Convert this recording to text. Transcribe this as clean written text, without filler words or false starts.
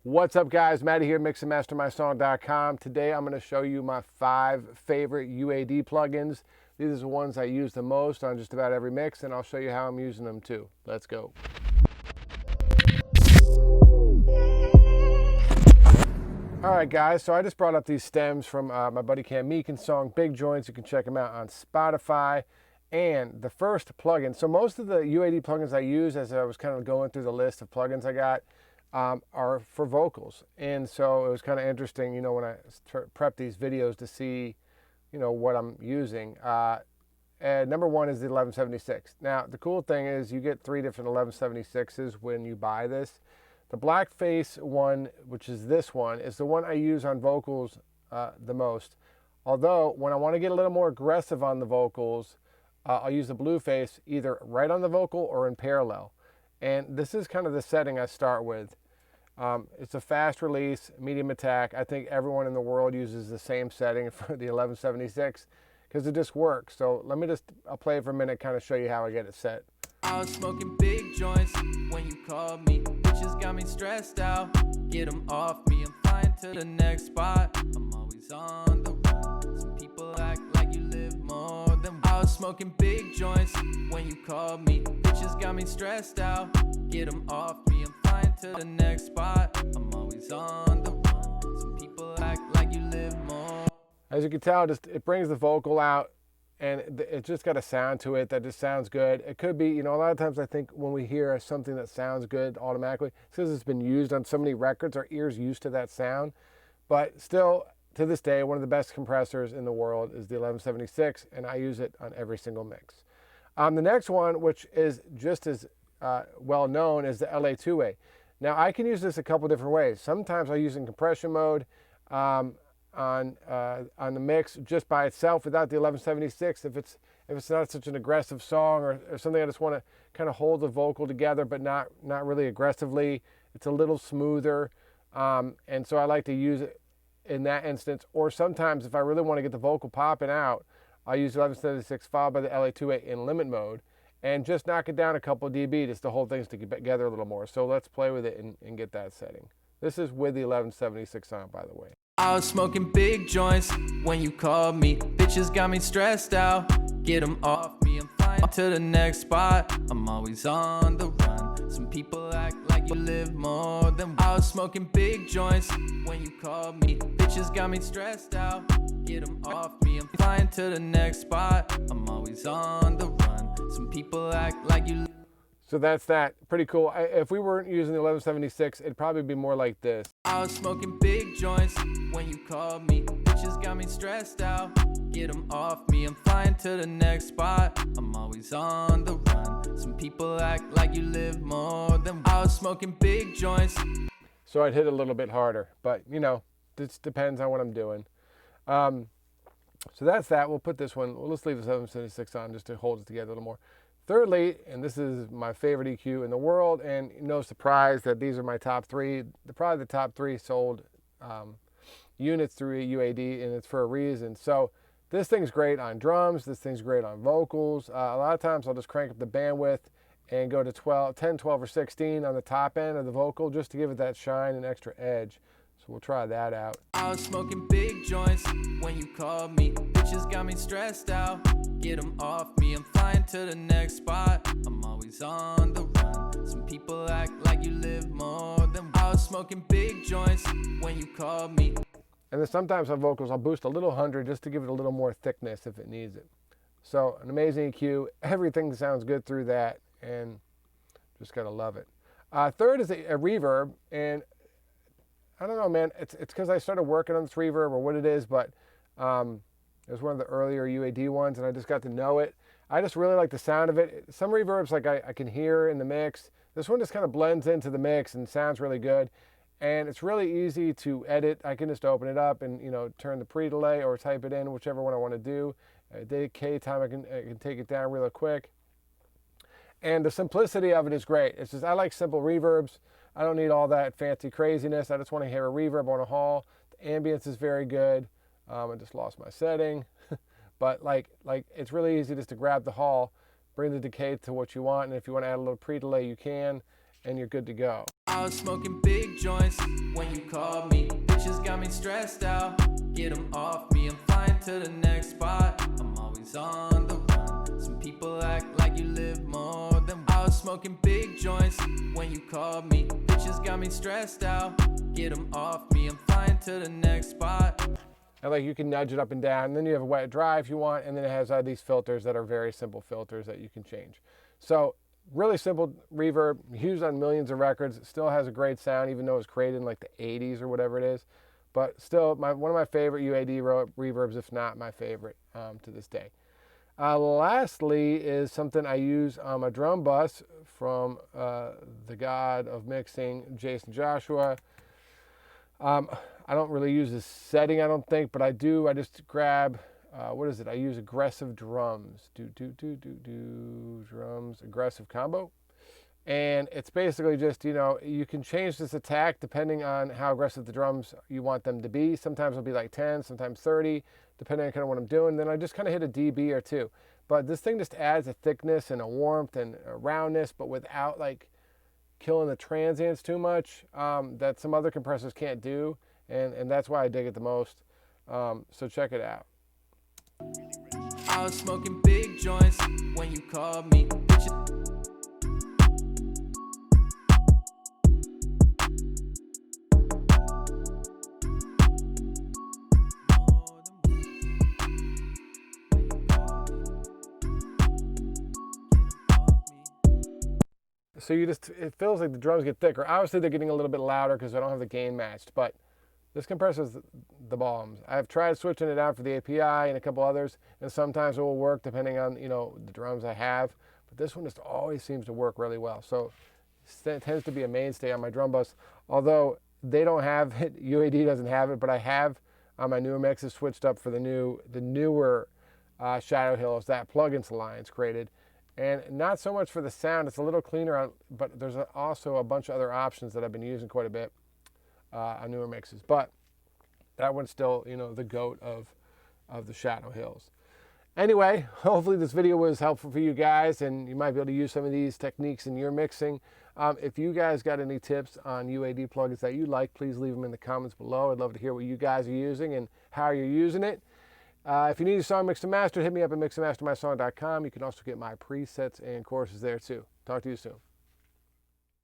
What's up, guys? Matty here, mixandmastermysong.com. Today I'm going to show you my 5 favorite UAD plugins. These are the ones I use the most on just about every mix, and I'll show you how I'm using them too. Let's go. Alright guys, so I just brought up these stems from my buddy Meekins' song Big Joints. You can check them out on Spotify. And the first plugin, so most of the UAD plugins I use, as I was kind of going through the list of plugins I got, are for vocals. And so it was kind of interesting, you know, when I prep these videos to see, you know, what I'm using. Number one is the 1176. Now, the cool thing is you get 3 different 1176s when you buy this. The blackface one, which is this one, is the one I use on vocals the most. Although, when I want to get a little more aggressive on the vocals, I'll use the blue face either right on the vocal or in parallel. And this is kind of the setting I start with. It's a fast release, medium attack. I think everyone in the world uses the same setting for the 1176 because it just works. So let me I'll play it for a minute, kind of show you how I get it set. I was smoking big joints when you called me. Bitches got me stressed out. Get them off me. I'm flying to the next spot. I'm always on the run. Some people act like you live more than I was smoking big joints when you called me. Bitches got me stressed out. Get them off me. I'm flying to the next spot. I'm always on the run. Some people act like you live more. As you can tell, it brings the vocal out. And it's just got a sound to it that just sounds good. It could be, you know, a lot of times I think when we hear something that sounds good automatically, it's because it's been used on so many records, our ears used to that sound. But still, to this day, one of the best compressors in the world is the 1176, and I use it on every single mix. The next one, which is just as well known, is the LA2A. Now, I can use this a couple different ways. Sometimes I use it in compression mode, on the mix just by itself without the 1176 if it's not such an aggressive song or something I just want to kind of hold the vocal together but not really aggressively. It's a little smoother, and so I like to use it in that instance. Or sometimes if I really want to get the vocal popping out, I'll use 1176 followed by the LA2A in limit mode and just knock it down a couple dB just to hold things together a little more. So let's play with it and get that setting. This is with the 1176 on, by the way. I was smoking big joints when you called me. Bitches got me stressed out. Get them off me. I'm flying to the next spot. I'm always on the run. Some people act like you live more than I was smoking big joints when you called me. Bitches got me stressed out. Get them off me. I'm flying to the next spot. I'm always on the run. Some people act like you. So that's that. Pretty cool. If we weren't using the 1176, it'd probably be more like this. I was smoking big joints when you called me. Bitches got me stressed out. Get them off me. I'm flying to the next spot. I'm always on the run. Some people act like you live more than I was smoking big joints. So I'd hit a little bit harder, but you know, this depends on what I'm doing. So that's that. We'll put this one. Let's leave the 776 on just to hold it together a little more. Thirdly, and this is my favorite EQ in the world, and no surprise that these are my top 3. Probably the top 3 sold units through UAD, and it's for a reason. So this thing's great on drums. This thing's great on vocals. A lot of times I'll just crank up the bandwidth and go to 10, 12, or 16 on the top end of the vocal just to give it that shine and extra edge. So we'll try that out. I was smoking big joints when you called me. Bitches got me stressed out. Get them off me. I'm flying to the next spot. I'm always on the run. Some people act like you live more than I was smoking big joints when you called me. And then sometimes on vocals I'll boost a little 100 just to give it a little more thickness if it needs it. So an amazing EQ. Everything sounds good through that, and just gotta love it. Third is a reverb, and I don't know, man. It's because I started working on this reverb or what it is, but it was one of the earlier UAD ones, and I just got to know it. I just really like the sound of it. Some reverbs like I can hear in the mix. This one just kind of blends into the mix and sounds really good. And it's really easy to edit. I can just open it up and, you know, turn the pre-delay or type it in, whichever one I want to do. Decay time, I can take it down real quick. And the simplicity of it is great. It's just, I like simple reverbs. I don't need all that fancy craziness. I just want to hear a reverb on a hall. The ambience is very good. I just lost my setting. But like it's really easy just to grab the hall, bring the decay to what you want, and if you want to add a little pre-delay, you can, and you're good to go. I was smoking big big joints when you call me. Bitches got me stressed out. Get them off me. I'm flying to the next spot. I'm always on the run. Some people act like you live more than I was smoking big joints when you called me. Bitches got me stressed out. Get them off me. I'm flying to the next spot. And like you can nudge it up and down, and then you have a wet dry if you want, and then it has these filters that are very simple filters that you can change. So really simple reverb, used on millions of records. It still has a great sound, even though it was created in like the 80s or whatever it is. But still, one of my favorite UAD reverbs, if not my favorite to this day. Lastly is something I use on my drum bus from the god of mixing, Jason Joshua. I don't really use this setting, I don't think, but I do. I just grab, what is it? I use aggressive drums. Drums, aggressive combo. And it's basically just, you can change this attack depending on how aggressive the drums you want them to be. Sometimes it'll be like 10, sometimes 30, depending on kind of what I'm doing. Then I just kind of hit a dB or two. But this thing just adds a thickness and a warmth and a roundness, but without like killing the transients too much, that some other compressors can't do. And that's why I dig it the most. So check it out. I was smoking big joints when you called me. So it feels like the drums get thicker. Obviously they're getting a little bit louder because I don't have the gain matched, but this compressor's the bombs. I've tried switching it out for the API and a couple others, and sometimes it will work depending on, the drums I have, but this one just always seems to work really well. So it tends to be a mainstay on my drum bus, although they don't have it, UAD doesn't have it, but I have on my newer mixes switched up for the newer Shadow Hills that Plugins Alliance created. And not so much for the sound, it's a little cleaner, but there's also a bunch of other options that I've been using quite a bit on newer mixes. But that one's still, the goat of the Shadow Hills. Anyway, hopefully this video was helpful for you guys, and you might be able to use some of these techniques in your mixing. If you guys got any tips on UAD plugins that you like, please leave them in the comments below. I'd love to hear what you guys are using and how you're using it. If you need a song mixed and mastered, hit me up at mixandmastermysong.com. You can also get my presets and courses there too. Talk to you soon.